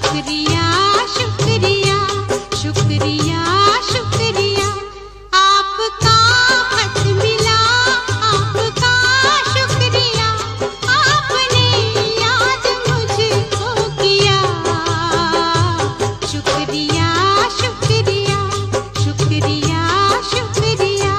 शुक्रिया शुक्रिया शुक्रिया शुक्रिया आपका खत मिला आपका शुक्रिया आपने याद मुझको किया शुक्रिया शुक्रिया शुक्रिया शुक्रिया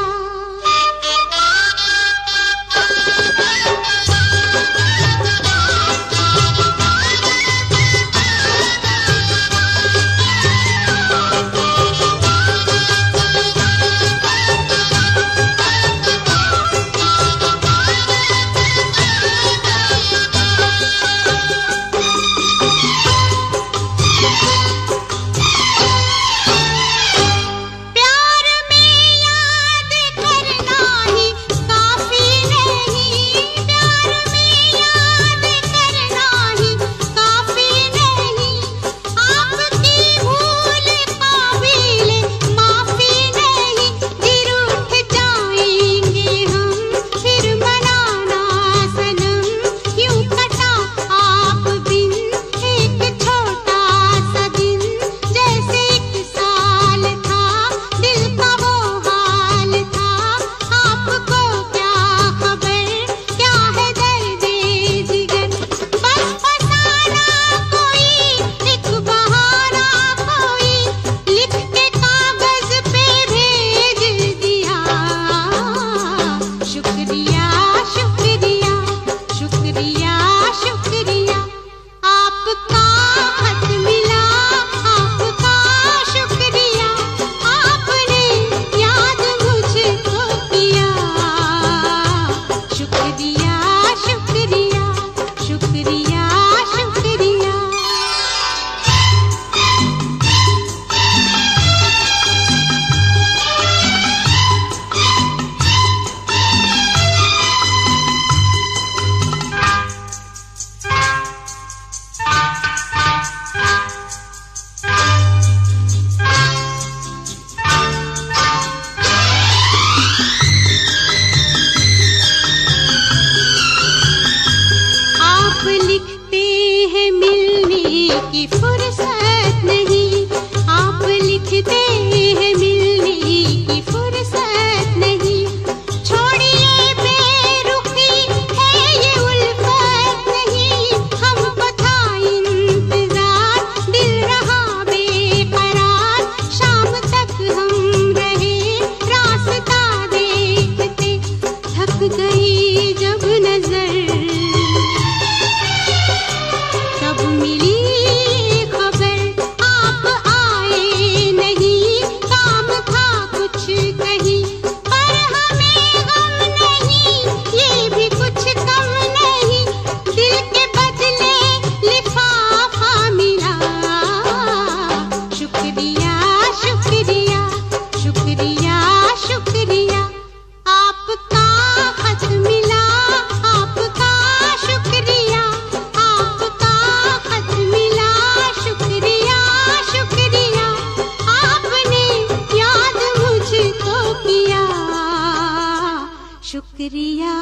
शुक्रिया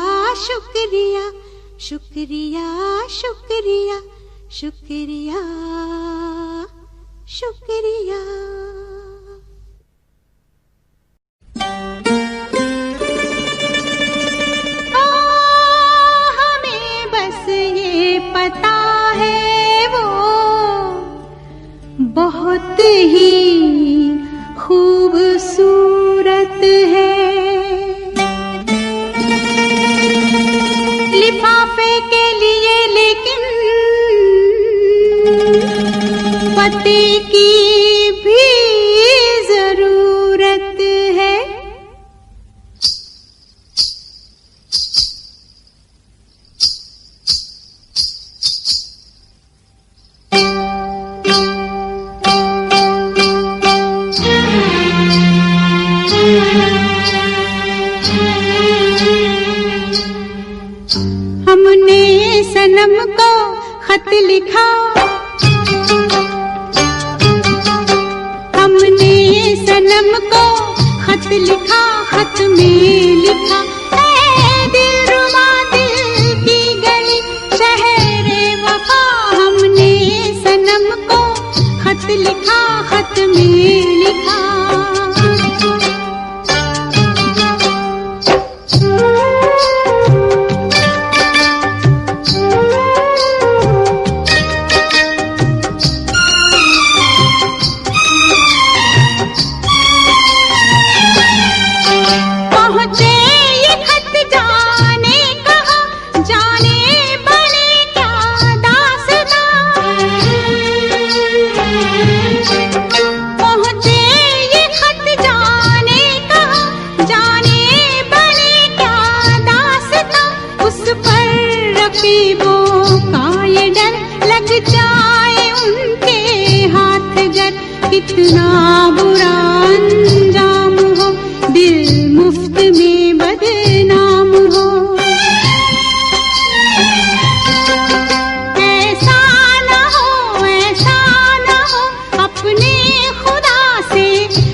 शुक्रिया शुक्रिया शुक्रिया शुक्रिया शुक्रिया हमें बस ये पता है वो बहुत ही खूबसूरत है लिफाफे के लिए लेकिन पते की भी जरूरत है हमने सनम को खत लिखा हमने सनम को खत लिखा खत में लिखा ऐ दिलरुबा दिल की गली शहरे वफा हमने सनम को खत लिखा, खत में लिखा। कितना बुरा अंजाम हो, दिल मुफ्त में बदनाम हो। ऐसा न हो अपने खुदा से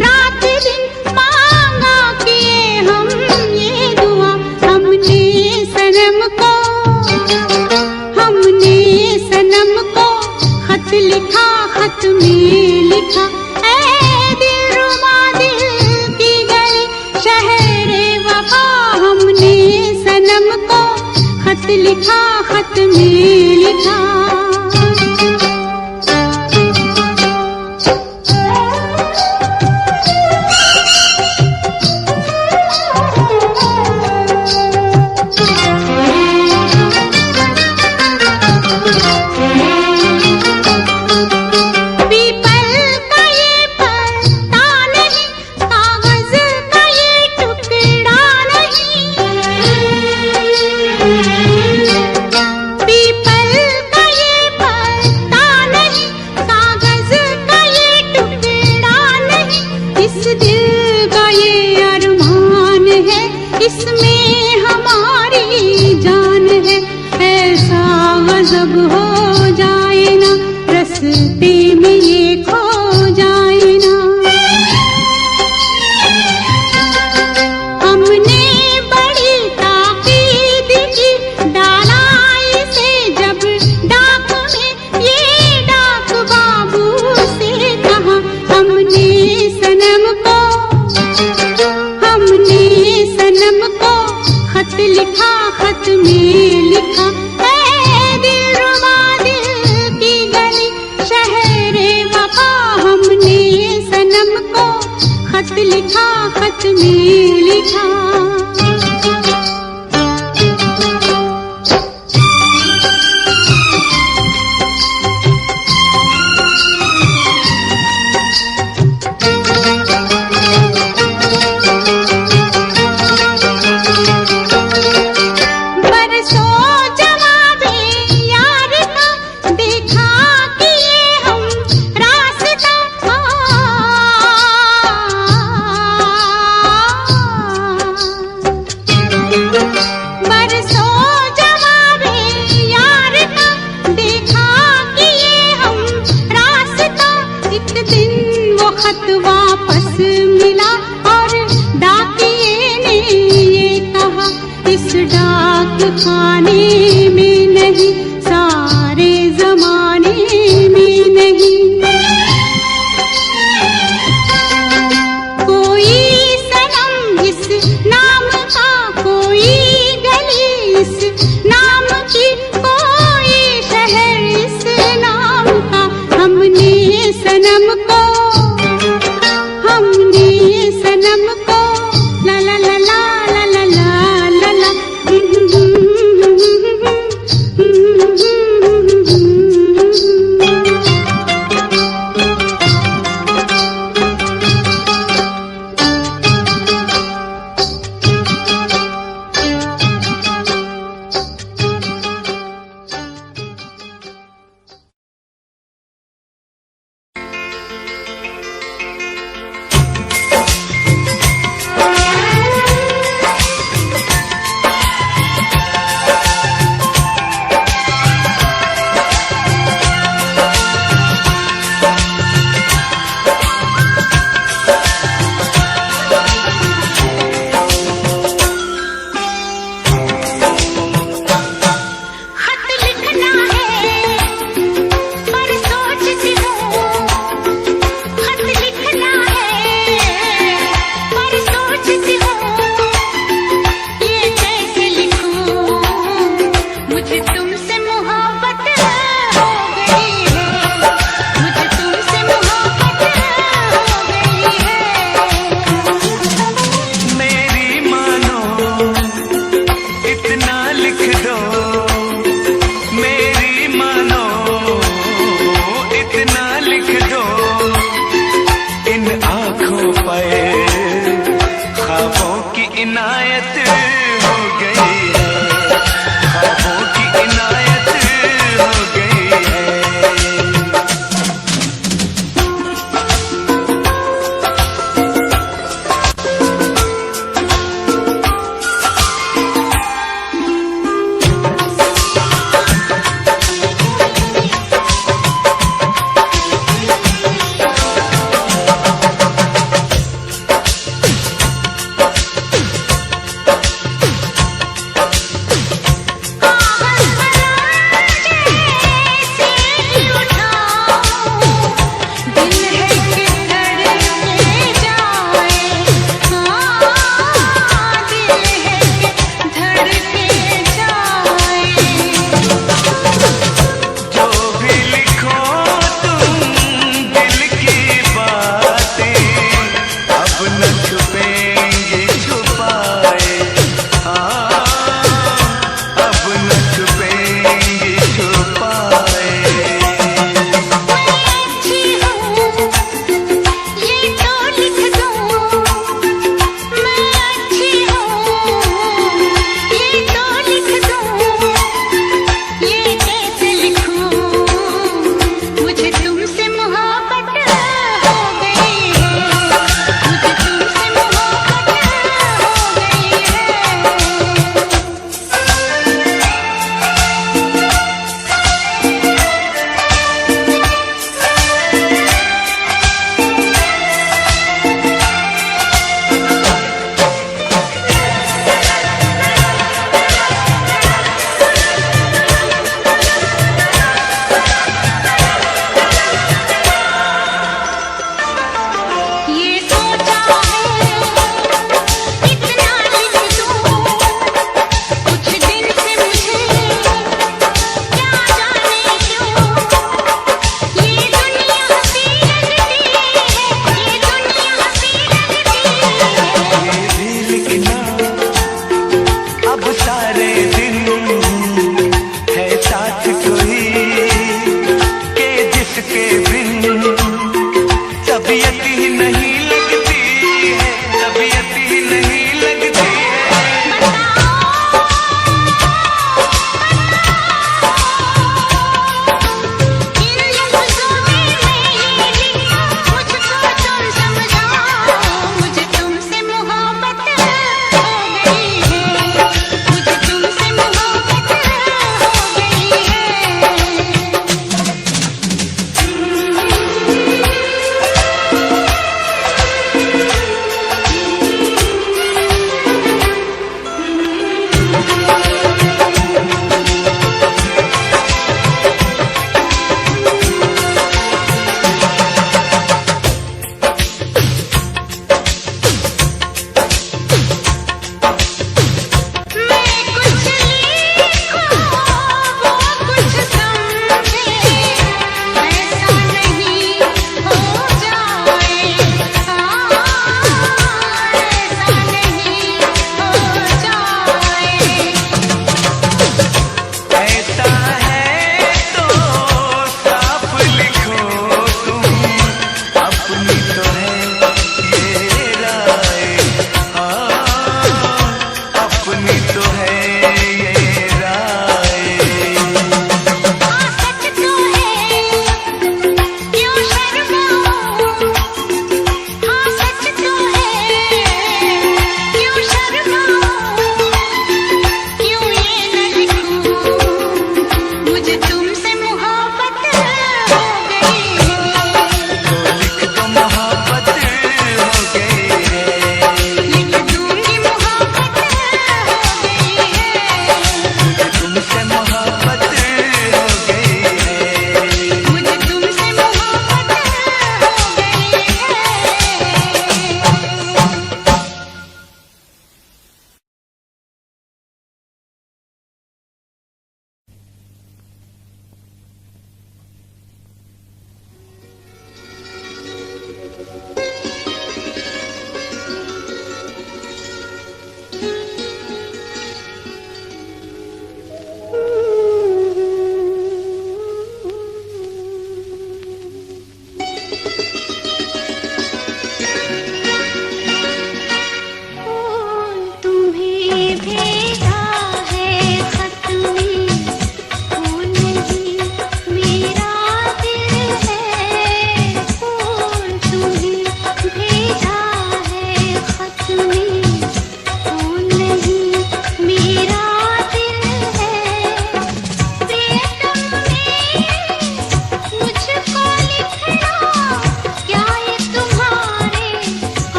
रात दिन मांगा किए हम ये दुआ। हमने सनम को खत लिखा, खत में लिखा। ऐ दिलरुबा दिल की गली शहरे वफा, हमने सनम को खत लिखा, खत में लिखा। इसमें हमारी जान है, ऐसा गजब हो जाए ना, रस्ते में ये खो जाए ना। हमने बड़ी ताकीद की, डाला इसे जब डाक में, ये डाक बाबू से कहा। हमने सनम को खत लिखा, खत में लिखा। ऐ दिलरुबा दिल की गली शहरे वफा, हमने सनम को खत लिखा, खत में लिखा। खत वापस मिला और डाकिए ने ये कहा, इस डाक खाने में नहीं, सारे जमाने में नहीं। कोई सनम इस नाम का, कोई गली इस नाम की, कोई शहर इस नाम का। हमने सनम को ला ला ला ला ला ला ला ला ला।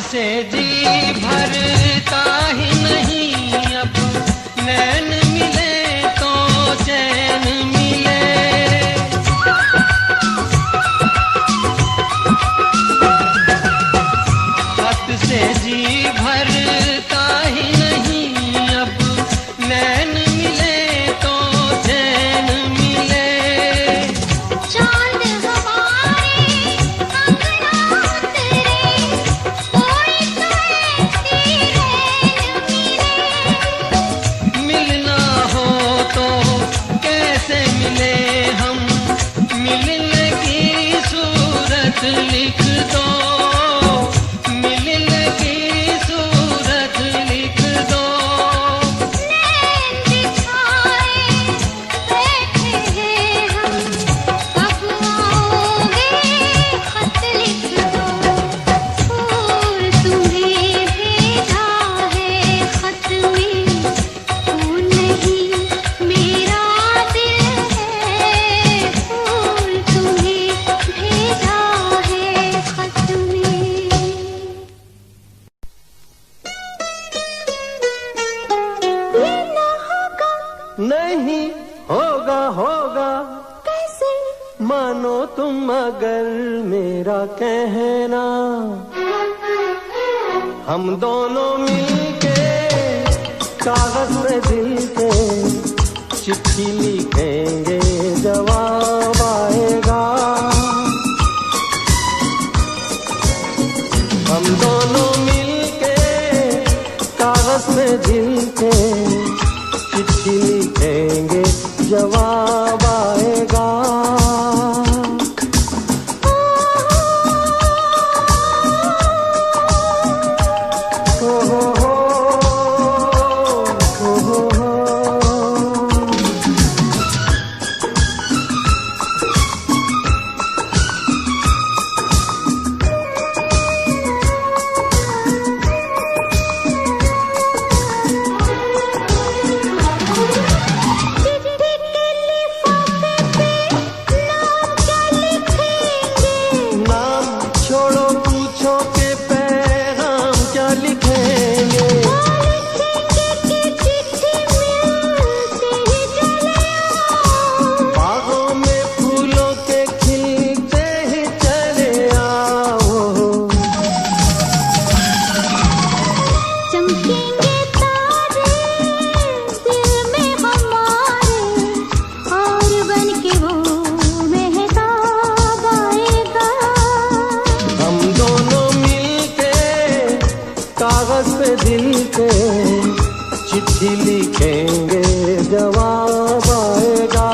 से जी भरता ही नहीं, अब नैन मिले तो चैन मिले। खत से जी भरता ही नहीं, अब नैन मिले तो चैन मिले। चांद हमारे अंगना उतरे, कोई तो ऐसी रैन मिले। मिलना हो तो कैसे मिले हम, मिलने की सूरत लिख दो, मिलने की सूरत लिख दो। नैन बिछाए बैठे हैं हम, कब आओगे खत लिख दो। फूल तुम्हें भेजा है खत में, तू नहीं मेरा दिल है। फूल तुम्हें भेजा है खत में। ये ना होगा नहीं होगा होगा, कैसे मानो तुम अगर मेरा कहना। हम दोनों मिलके कागज में दिल के चिट्ठी लिखेंगे, जवाब आएगा। हम दोनों मिलके कागज में दिल के चिट्ठी लिखेंगे, जवाब आएगा। दिल के, चिट्ठी लिखेंगे जवाब आएगा।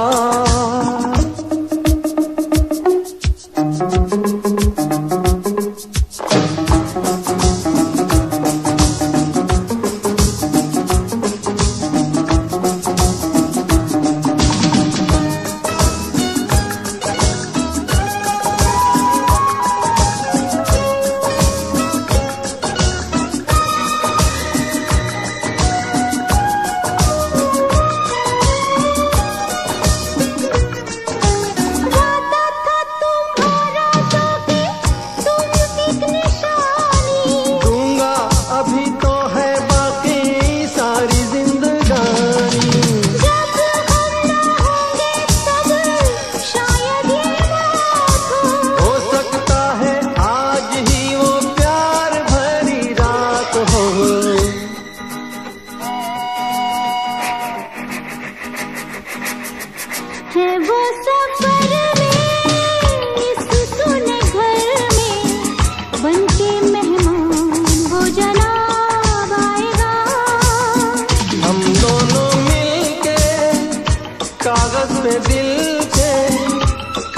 कागज पे दिल के,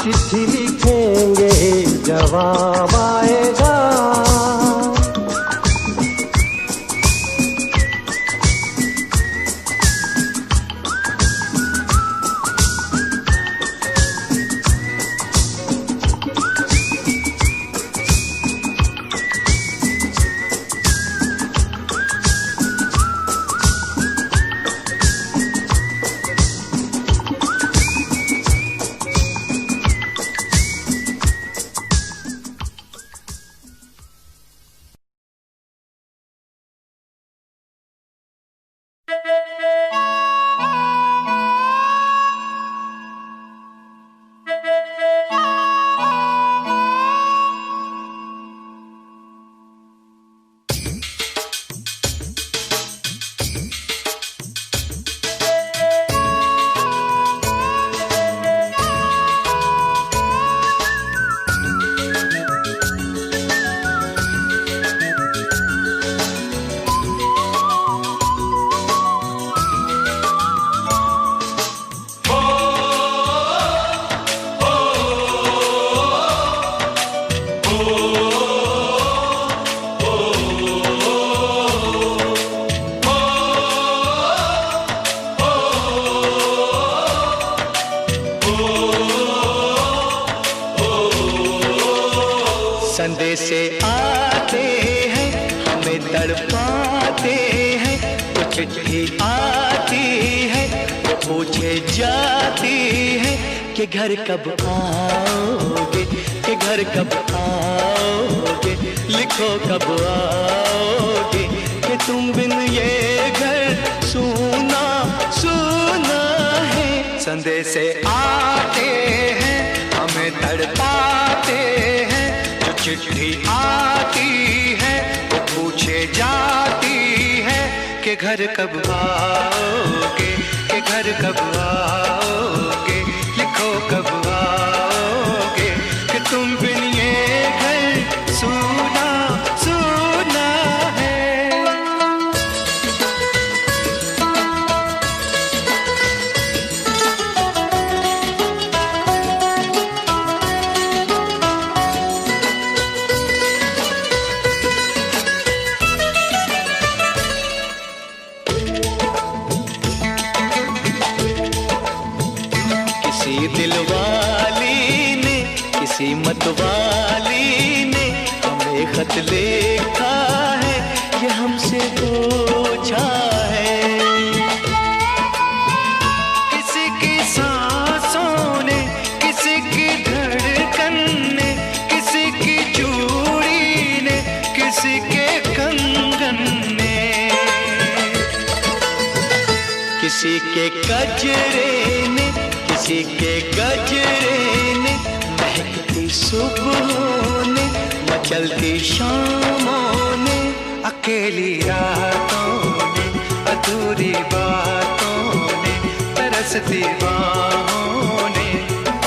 चिट्ठी लिखेंगे जवाब आएगा। संदेशे आते हैं हमें तड़पाते हैं, तो चिट्ठी आती है तो पूछे जाती है कि घर कब आओगे, कि घर कब आओगे, लिखो कब आओगे, कि तुम बिन ये घर सूना सूना है। संदेशे आते हैं हमें तड़पाते हैं, चिट्ठी आती है वो पूछे जाती है कि घर कब आओगे, कि घर कब आओगे, लिखो कब आओगे, कि तुम बिन ये घर सूना सूना है। दिलवाली ने किसी मतवाली ने हमें खत लिखा है, ये हमसे पूछा है। किसी की सांसों ने, किसी की धड़कन ने, किसी की चूड़ी ने, किसी के कंगन ने, किसी के गजरे ने, किसी के गजरे ने, महकती सुबहों ने, मचलती शामों ने, अकेली रातों ने, अधूरी बातों ने, तरसती बाहों ने,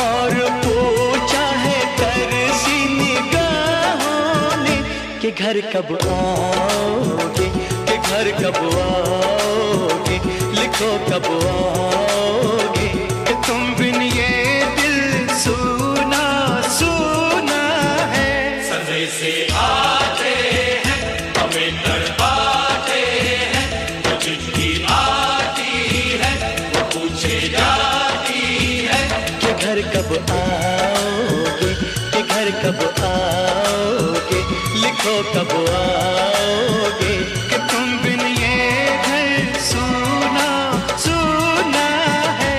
और पूछा है तरसी निगाहों ने कि घर कब आओगे, कि घर कब आओगे, लिखो कब आओगे कि तुम बिन ये दिल सूना सूना है। संदेश आते हैं हमें तड़पाते हैं, वो चिट्ठी आती है वो पूछे जाती है कि घर कब आओगे, कि घर कब आओगे, लिखो कब आओगे कि तुम बिन ये घर सूना सूना है।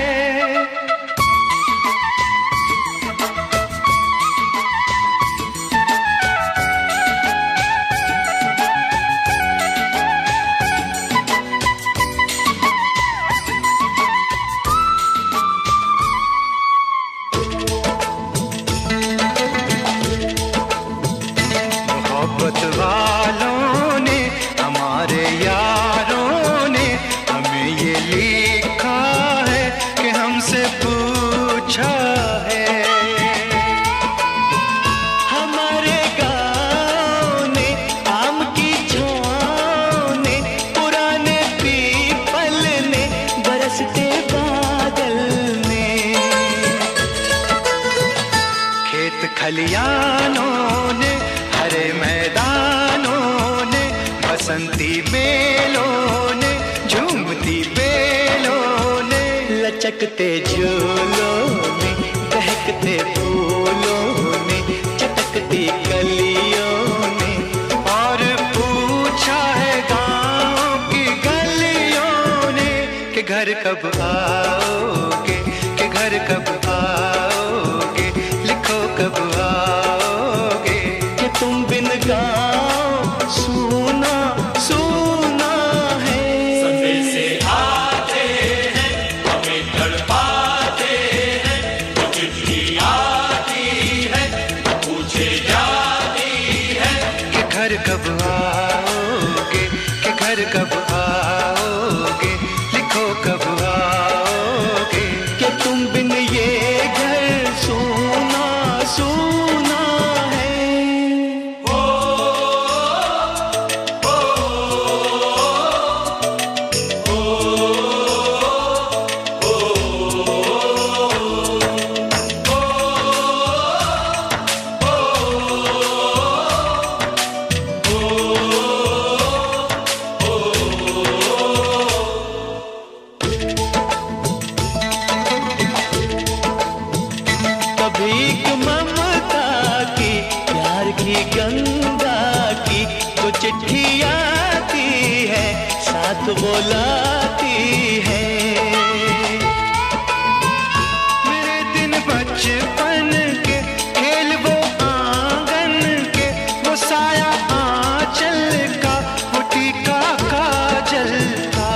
मोहब्बत वालों ने, हमारे यारों ने हमें ये लिखा है कि हमसे पूछा है। हमारे गाँव ने, आम की छाँव ने, पुराने पीपल ने, बरसते बादल ने, खेत खलियानों ने, हरे मैदानों ने, बसंती बेलों ने, झूमती बेलों ने, लचकते झूलों ने, बहकते फूलों ने, चटकती कलियों ने, और पूछा है गाँव की गलियों ने कि घर कब आओगे, कि घर कब आओगे, लिखो कब आओगे कि तुम बिन गाँव सूना सूना है। संदेश आते हैं हमें तड़पाते हैं, वो चिट्ठी आती है वो पूछे जाती है कि घर कब आओगे, कि घर कब आओगे, लिखो कब आओगे कि तुम बिन ये घर सूना सूना है। भीख ममता की, प्यार की गंगा की, तो चिट्ठी आती है साथ बुलाती है। मेरे दिन बचपन के खेल वो आंगन के, वो साया आंचल का, वो टीका काजल का,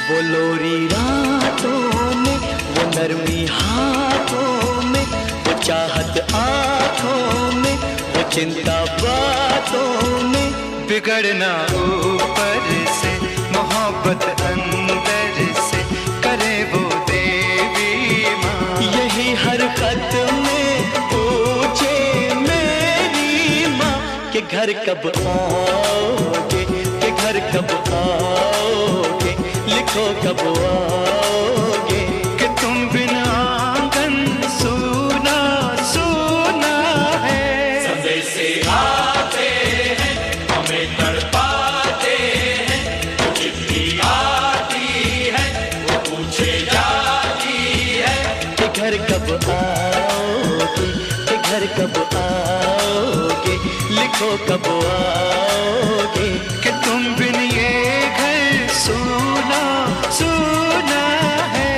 वो लोरी रातों में, वो नरमी हाथों में, वो चाहत आँखों में, वो चिंता बातों में, बिगड़ना ऊपर से, मोहब्बत अंदर से, करे वो देवी माँ। यही हर खत में पूछे मेरी माँ कि घर कब आओगे, कि घर कब आओगे, लिखो कब आओगे कि तुम बिन आंगन सूना सूना है। संदेश आते हैं हमें तड़पाते हैं, वो चिट्ठी आती है वो पूछे जाती है कि घर कब आओगे, कि घर कब आओगे, लिखो कब आओगे कि तुम बिन ये घर सूना सूना है।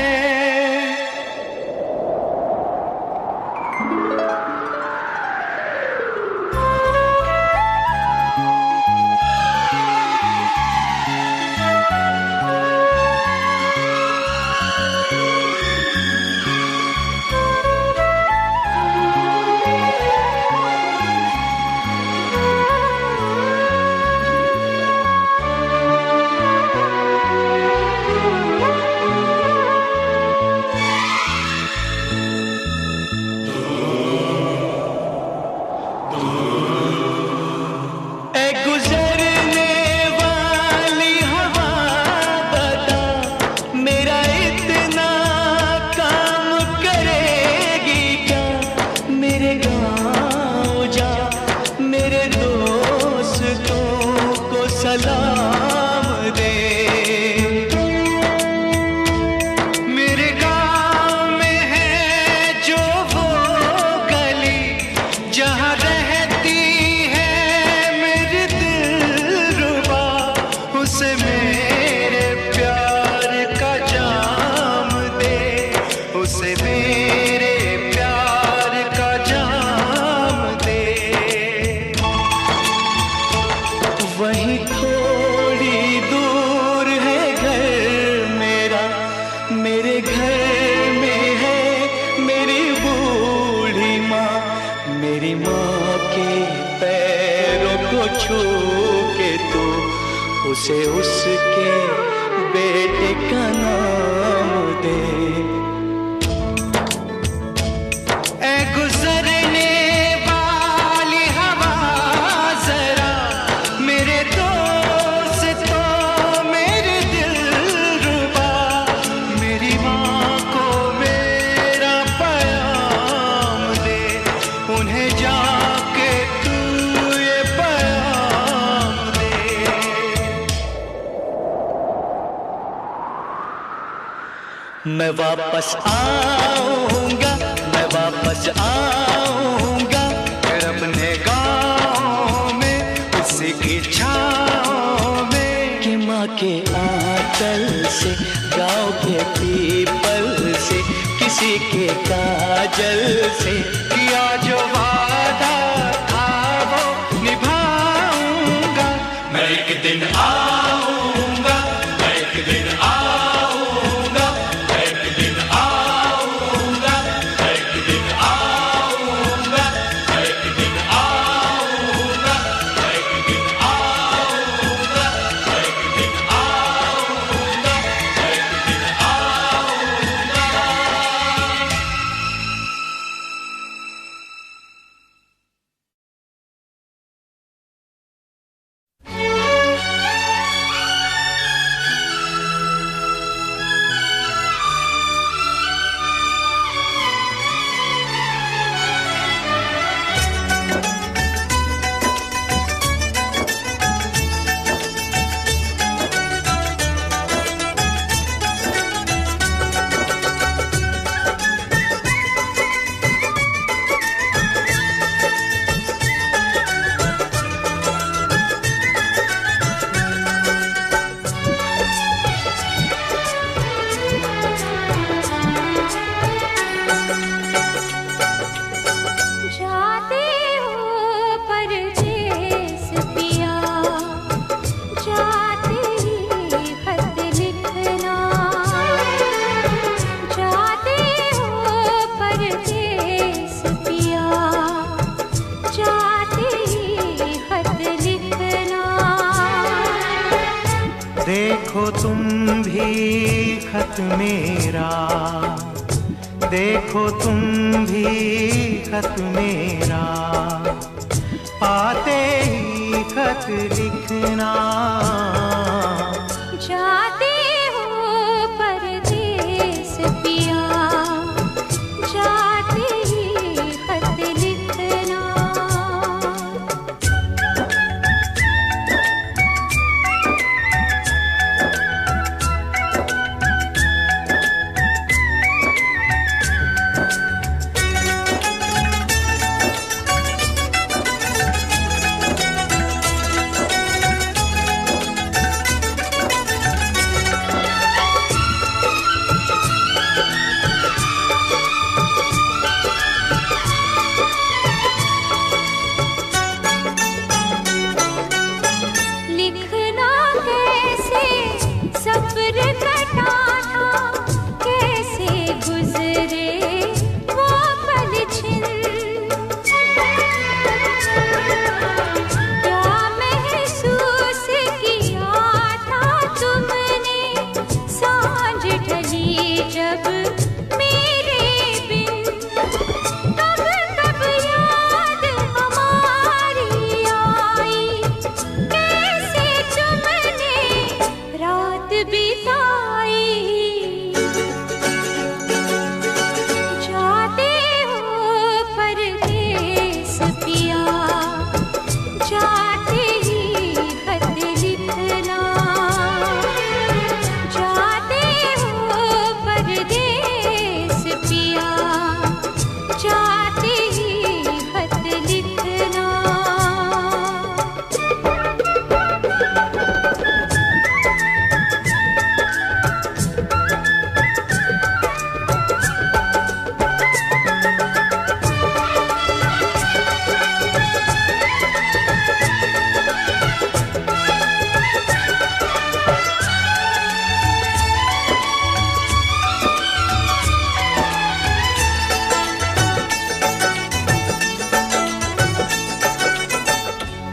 जहाँ रहती है मेरी दिलरुबा, उसे मेरे प्यार का जाम दे, उसे मेरे प्यार का जाम दे। वहीं थोड़ी दूर है घर मेरा, मेरे घर में है मेरी बूढ़ी माँ, मेरी माँ के पैरों को छू के तू उसे उसके बेटे का नाम दे। ऐ गुजरने वाली हवा जरा मेरे दोस्तों मेरे दिलरुबा, मेरी माँ को मेरा पैगाम दे, उन्हें जाके तू ये पैगाम दे। मैं वापस आऊंगा, मैं वापस आऊंगा, फिर अपने गाँव में उसी की छाँव में, कि माँ के आंचल से, गाँव के पीपल से, किसी के काजल से किया जो वादा था वो निभाऊंगा। मैं एक दिन आऊंगा, मैं एक दिन आऊंगा, मैं एक दिन आऊंगा, मैं एक दिन आऊंगा, मैं एक दिन आऊंगा, मैं एक दिन आऊंगा, मैं एक दिन आऊंगा, मैं एक दिन आऊंगा। जाते हो परदेस पिया, जाते ही खत लिखना, जाते हो परदेस पिया, जाते ही खत लिखना। देखो तुम भी खत मेरा, देखो तुम भी खत मेरा, पाते ही खत लिखना। जाते हो परदेस पिया, जाते ही खत लिखना।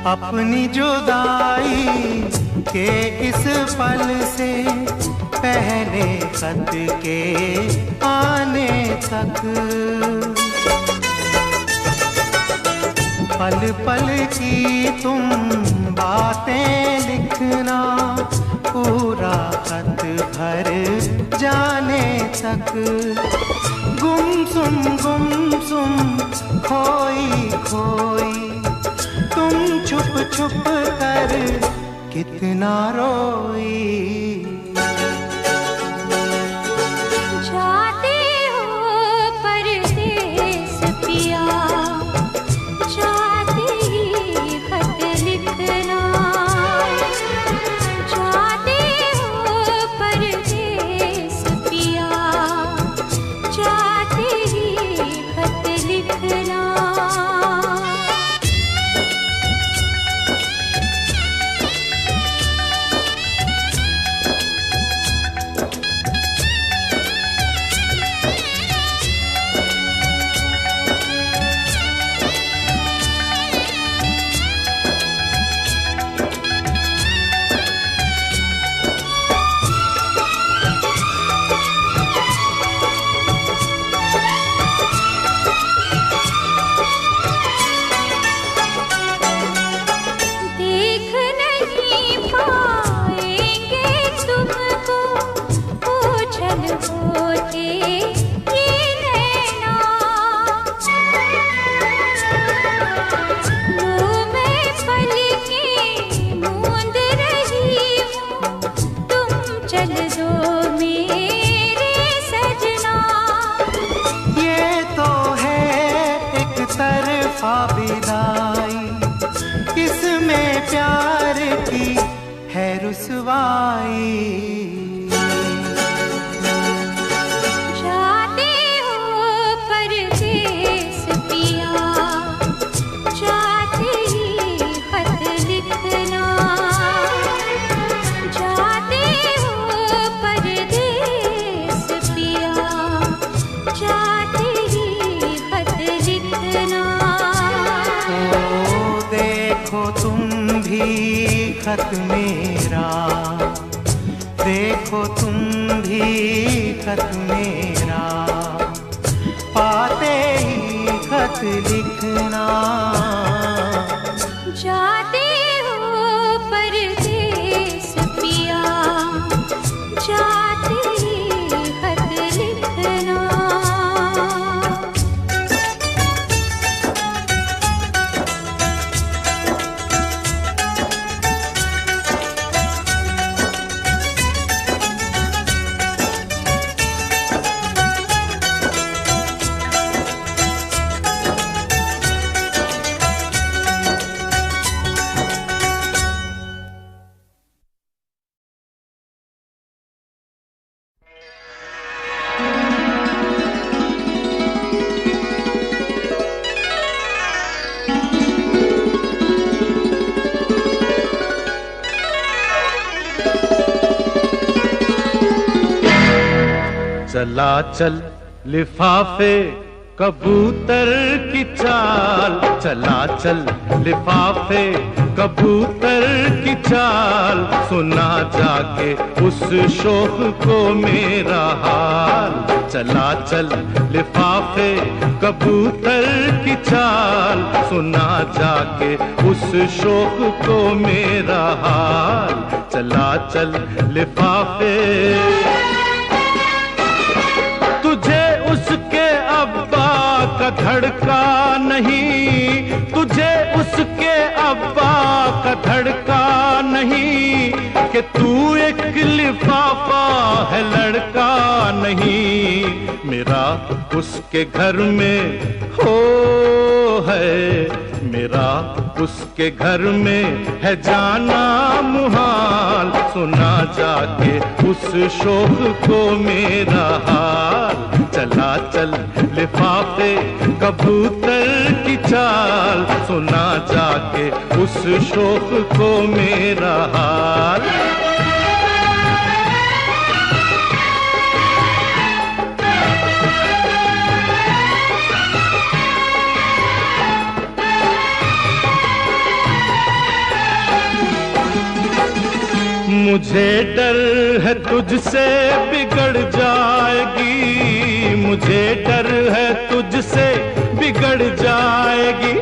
अपनी जुदाई के इस पल से पहले खत के आने तक पल पल की तुम बातें लिखना, पूरा खत भर जाने तक गुमसुम खोई खोई तुम छुप छुप कर कितना रोई। जाते हो परदेस पिया, जाते ही खत लिखना। जाते हो परदेस पिया, जाते ही खत लिखना। विदाई इसमें प्यार की है रुसवाई। जाते हो परदेस पिया, जाते ही खत लिखना। जाते हो परदेस पिया, जाते ही खत लिखना। देखो तुम भी खत मेरा, देखो तुम भी खत मेरा, पाते ही खत लिखना। जाते हो परदेस पिया, जाते ही खत लिखना। चला चल लिफाफे कबूतर की चाल, चला चल लिफाफे कबूतर की चाल, सुना जाके उस शोख को मेरा हाल। चला चल लिफाफे कबूतर की चाल, सुना जाके उस शोख को मेरा हाल। चला चल लिफाफे तुझे उसके अब्बा का धड़का नहीं, तुझे उसके अब्बा का धड़का नहीं, कि तू एक लिफाफा है लड़का नहीं। मेरा उसके घर में हो है, मेरा उसके घर में है जाना मुहाल, सुना जाके उस शोख को मेरा हाल। चला चल लिफाफे कबूतर की चाल, सुना जाके उस शोख को मेरा हाल। मुझे डर है तुझसे बिगड़ जाएगी, मुझे डर है तुझसे बिगड़ जाएगी,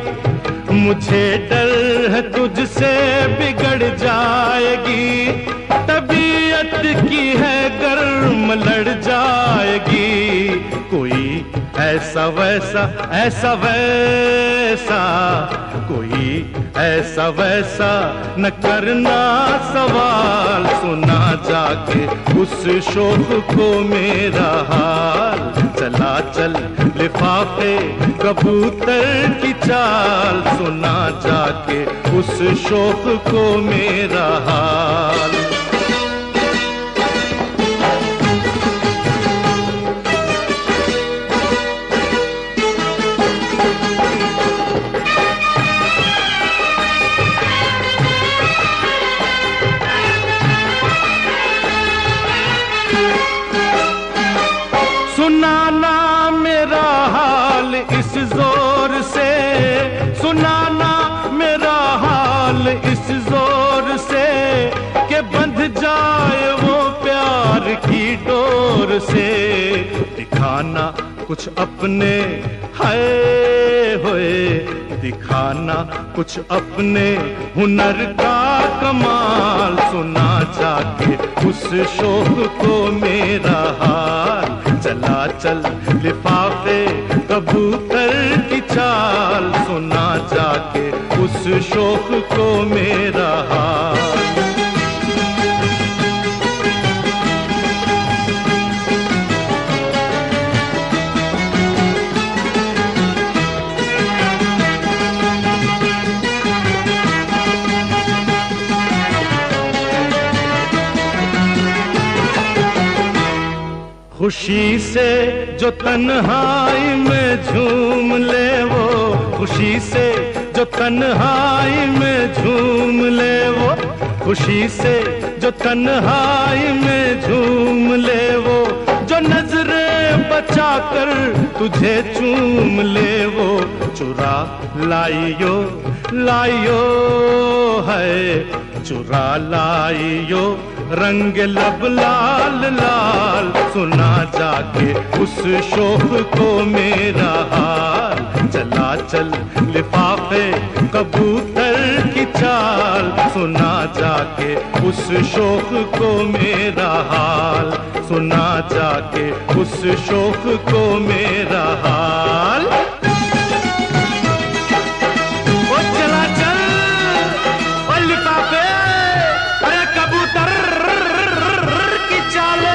मुझे डर है तुझसे बिगड़ जाएगी, तबीयत की है गर्म लड़ जाएगी, कोई ऐसा वैसा ऐसा वैसा, कोई ऐसा वैसा न करना सवाल, सुना जाके उस शोख को मेरा हाल, चला चल लिफाफे कबूतर की चाल, सुना जाके उस शोख को मेरा हाल। सुनाना मेरा हाल इस जोर से, सुनाना मेरा हाल इस जोर से, कि बंध जाए वो प्यार की डोर से, दिखाना कुछ अपने हाय होए, दिखाना कुछ अपने हुनर का कमाल, सुना जाके उस शोख को मेरा हाल, चला चल लिफाफे कबूतर की चाल, सुना जाके उस शोख को मेरा हाल। खुशी से जो तन्हाई में झूम ले वो, खुशी से जो तन्हाई में झूम ले वो, खुशी से जो तन्हाई में झूम ले वो, जो नजरें बचा कर तुझे चूम ले वो, चुरा लाइयो लाइयो है, चुरा लाइयो रंग लब लाल लाल, सुना जाके उस शोख को मेरा हाल, चला चल लिफाफे कबूतर की चाल, सुना जाके उस शोख को मेरा हाल, सुना जाके उस शोख को मेरा हाल। ओ चला चल ओ लिफाफे अरे कबूतर की चाले,